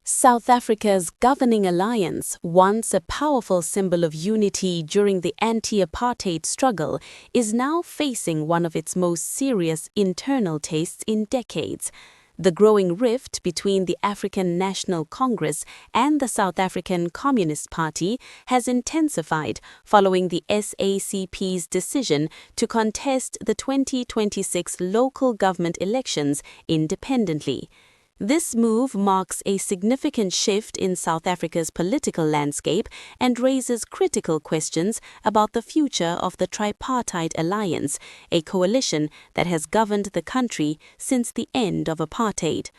South Africa's governing alliance, once a powerful symbol of unity during the anti-apartheid struggle, is now facing one of its most serious internal tests in decades. The growing rift between the African National Congress and the South African Communist Party has intensified following the SACP's decision to contest the 2026 local government elections independently. This move marks a significant shift in South Africa's political landscape and raises critical questions about the future of the tripartite alliance, a coalition that has governed the country since the end of apartheid.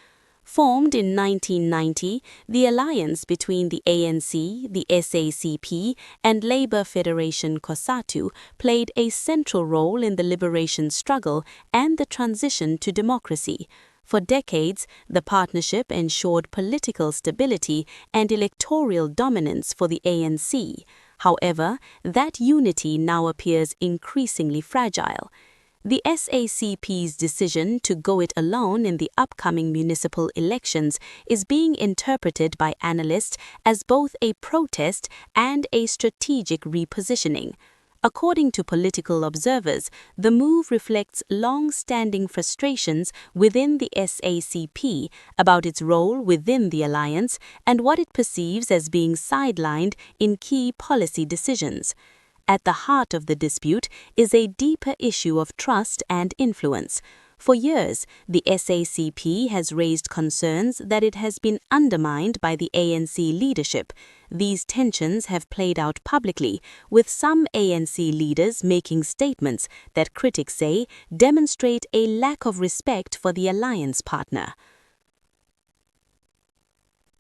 Formed in 1990, the alliance between the ANC, the SACP, and Labour Federation COSATU played a central role in the liberation struggle and the transition to democracy. For decades, the partnership ensured political stability and electoral dominance for the ANC. However, that unity now appears increasingly fragile. The SACP's decision to go it alone in the upcoming municipal elections is being interpreted by analysts as both a protest and a strategic repositioning. According to political observers, the move reflects long-standing frustrations within the SACP about its role within the alliance and what it perceives as being sidelined in key policy decisions. At the heart of the dispute is a deeper issue of trust and influence. For years, the SACP has raised concerns that it has been undermined by the ANC leadership. These tensions have played out publicly, with some ANC leaders making statements that critics say demonstrate a lack of respect for the alliance partner.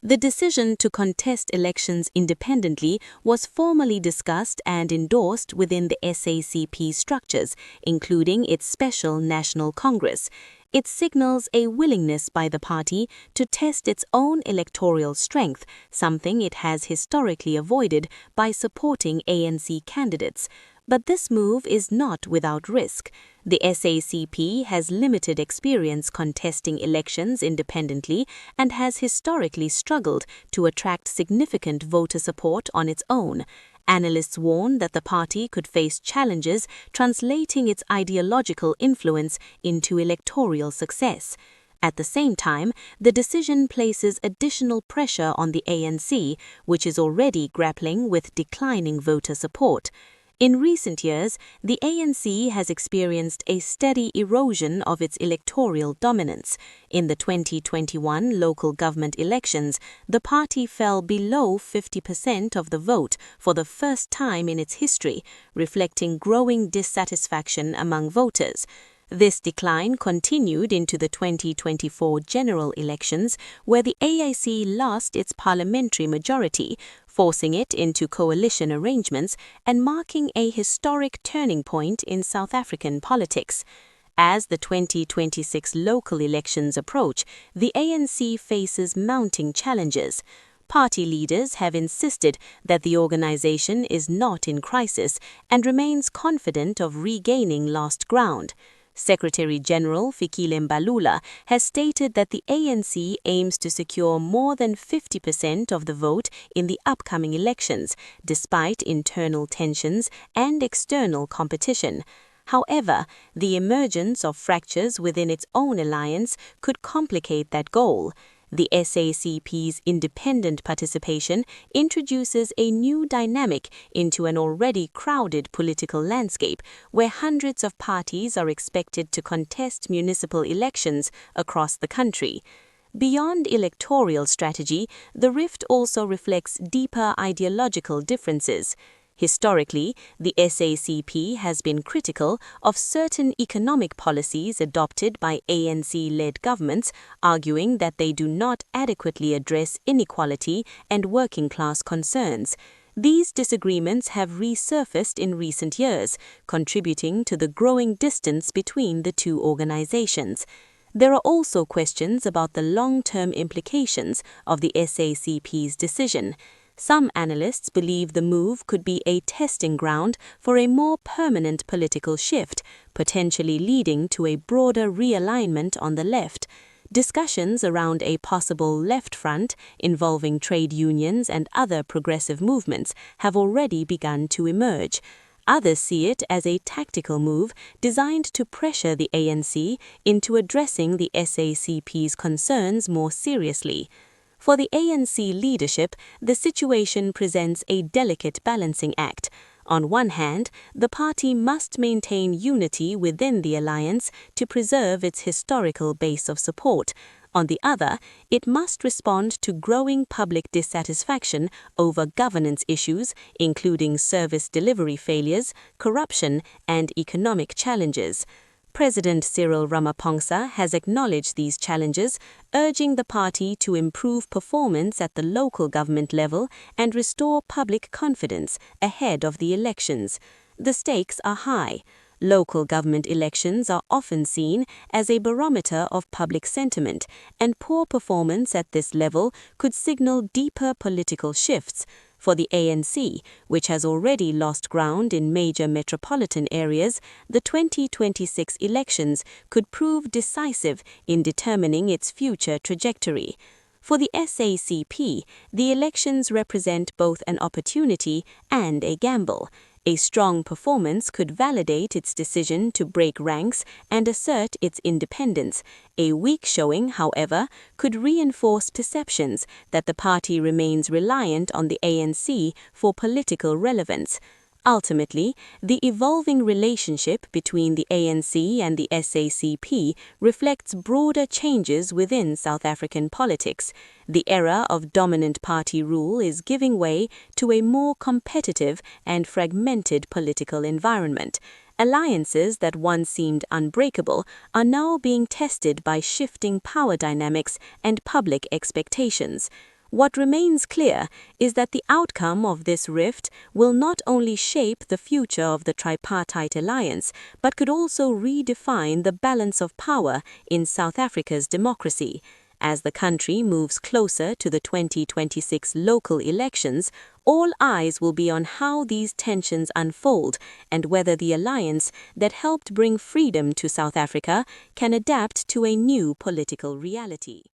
The decision to contest elections independently was formally discussed and endorsed within the SACP structures, including its Special National Congress. It signals a willingness by the party to test its own electoral strength, something it has historically avoided by supporting ANC candidates. But this move is not without risk. The SACP has limited experience contesting elections independently and has historically struggled to attract significant voter support on its own. Analysts warn that the party could face challenges translating its ideological influence into electoral success. At the same time, the decision places additional pressure on the ANC, which is already grappling with declining voter support. In recent years, the ANC has experienced a steady erosion of its electoral dominance. In the 2021 local government elections, the party fell below 50% of the vote for the first time in its history, reflecting growing dissatisfaction among voters. This decline continued into the 2024 general elections, where the ANC lost its parliamentary majority, forcing it into coalition arrangements and marking a historic turning point in South African politics. As the 2026 local elections approach, the ANC faces mounting challenges. Party leaders have insisted that the organization is not in crisis and remains confident of regaining lost ground. Secretary General Fikile Mbalula has stated that the ANC aims to secure more than 50% of the vote in the upcoming elections, despite internal tensions and external competition. However, the emergence of fractures within its own alliance could complicate that goal. The SACP's independent participation introduces a new dynamic into an already crowded political landscape, where hundreds of parties are expected to contest municipal elections across the country. Beyond electoral strategy, the rift also reflects deeper ideological differences. Historically, the SACP has been critical of certain economic policies adopted by ANC-led governments, arguing that they do not adequately address inequality and working-class concerns. These disagreements have resurfaced in recent years, contributing to the growing distance between the two organizations. There are also questions about the long-term implications of the SACP's decision. Some analysts believe the move could be a testing ground for a more permanent political shift, potentially leading to a broader realignment on the left. discussions around a possible left front involving trade unions and other progressive movements have already begun to emerge. Others see it as a tactical move designed to pressure the ANC into addressing the SACP's concerns more seriously. For the ANC leadership, the situation presents a delicate balancing act. On one hand, the party must maintain unity within the alliance to preserve its historical base of support. On the other, it must respond to growing public dissatisfaction over governance issues, including service delivery failures, corruption, and economic challenges. President Cyril Ramaphosa has acknowledged these challenges, urging the party to improve performance at the local government level and restore public confidence ahead of the elections. The stakes are high. Local government elections are often seen as a barometer of public sentiment, and poor performance at this level could signal deeper political shifts. For the ANC, which has already lost ground in major metropolitan areas, the 2026 elections could prove decisive in determining its future trajectory. For the SACP, the elections represent both an opportunity and a gamble. A strong performance could validate its decision to break ranks and assert its independence. A weak showing, however, could reinforce perceptions that the party remains reliant on the ANC for political relevance. Ultimately, the evolving relationship between the ANC and the SACP reflects broader changes within South African politics. The era of dominant party rule is giving way to a more competitive and fragmented political environment. Alliances that once seemed unbreakable are now being tested by shifting power dynamics and public expectations. What remains clear is that the outcome of this rift will not only shape the future of the tripartite alliance, but could also redefine the balance of power in South Africa's democracy. As the country moves closer to the 2026 local elections, all eyes will be on how these tensions unfold and whether the alliance that helped bring freedom to South Africa can adapt to a new political reality.